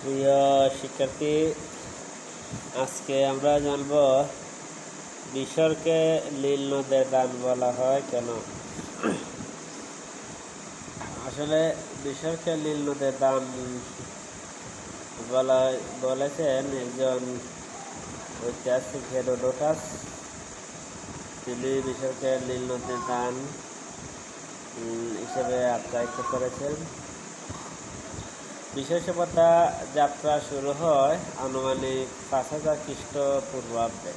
প্রিয় শিক্ষার্থী, আজকে আমরা জানব মিশরকে নীল নদের দান বলা হয় কেন। আসলে মিশরকে নীল নদের দান বলেছেন একজন ঐতিহাসিক হেরোডোটাস। তিনি মিশরকে নীল নদের দান হিসেবে আখ্যায়িত করেছেন। মিশর সভ্যতা যাত্রা শুরু হয় আনুমানিক 5000 খ্রিস্টপূর্বাব্দে।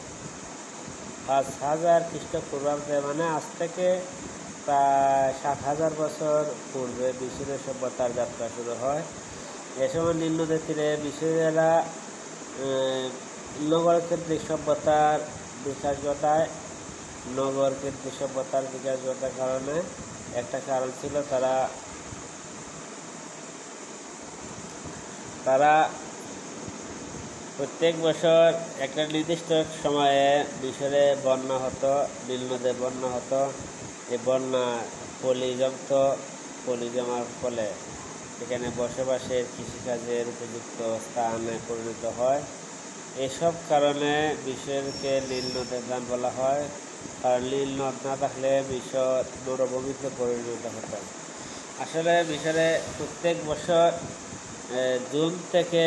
5000 খ্রিস্টপূর্বাব্দে মানে আজ থেকে প্রায় 7000 বছর পূর্বে মিশরীয় সভ্যতার যাত্রা শুরু হয়। এ সময় নীল নদের তীরে মিশরীয়রা নগরকেন্দ্রিক সভ্যতার বিকাশ ঘটায়। নগরকেন্দ্রিক সভ্যতার বিকাশ ঘটার কারণে একটা কারণ ছিল তারা প্রত্যেক বছর একটা নির্দিষ্ট সময়ে মিশরে বন্যা হতো, নীল নদে বন্যা হতো। এই বন্যা পলি জমার ফলে এখানে বসবাসের কৃষিকাজের উপযুক্ত স্থানে পরিণত হয়। এসব কারণে মিশরকে নীল নদের দান বলা হয়, কারণ নীল নদ না থাকলে মিশর মরুভূমিতে পরিণত হতো। আসলে মিশরে প্রত্যেক বছর জুন থেকে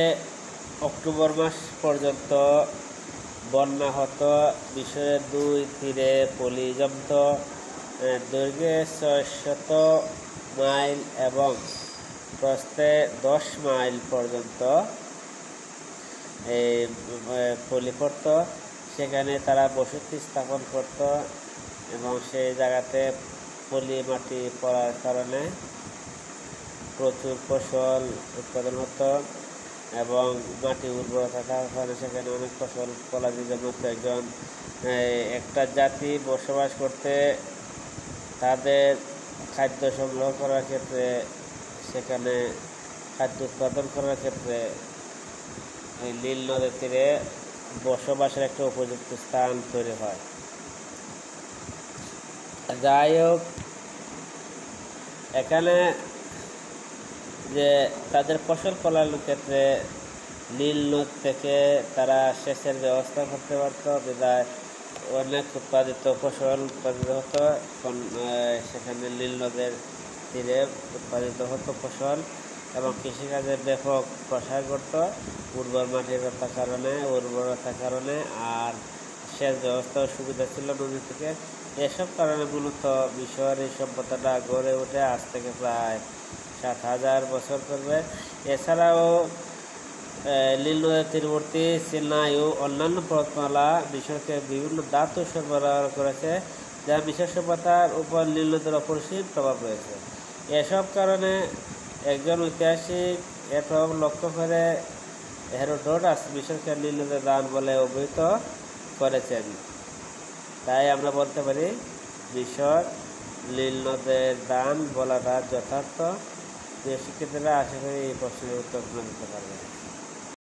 অক্টোবর মাস পর্যন্ত বন্যা হতো। মিশরের 2 তীরে পলি জমত। দৈর্ঘ্যে 600 মাইল এবং প্রস্থে 10 মাইল পর্যন্ত এই পলি পড়ত। সেখানে তারা বসতি স্থাপন করত এবং সেই জায়গাতে পলি মাটি পড়ার কারণে প্রচুর ফসল উৎপাদন হতো এবং মাটি উর্বর থাকার কারণে সেখানে অনেক ফসল ফলা জন্য একটা জাতি বসবাস করতে তাদের খাদ্য সংগ্রহ করার ক্ষেত্রে, সেখানে খাদ্য উৎপাদন করার ক্ষেত্রে এই নীল নদের তীরে বসবাসের একটা উপযুক্ত স্থান তৈরি হয়। যাই হোক, এখানে যে তাদের ফসল ফলানোর ক্ষেত্রে নীল নদ থেকে তারা সেচের ব্যবস্থা করতে পারত, বিধায় অনেক ফসল উৎপাদিত হতো। সেখানে নীল নদের তীরে উৎপাদিত হতো ফসল এবং কৃষিকাজের ব্যাপক প্রসার করত উর্বরতার কারণে, আর সেচ ব্যবস্থাও সুবিধা ছিল নদী থেকে। এসব কারণে মূলত মিশর এই সভ্যতাটা গড়ে ওঠে আজ থেকে প্রায় 7000 বছর পূর্বে। এছাড়াও নীল নদের তীরবর্তী সিনাই ও অন্যান্য পর্বতমালা মিশরকে বিভিন্ন ধাতু সরবরাহ করেছে, যা মিশর সভ্যতার উপর নীল নদের অপরিসীম প্রভাব রয়েছে। এসব কারণে একজন ঐতিহাসিক এর প্রভাব লক্ষ্য করে হেরোডোটাস মিশরকে নীল নদের দান বলে অভিহিত করেছেন। তাই আমরা বলতে পারি মিশর নীল নদের দান বলাটা যথার্থ। শিক্ষার্থীরা আশা করি এই প্রশ্নের উত্তর দিতে পারবে।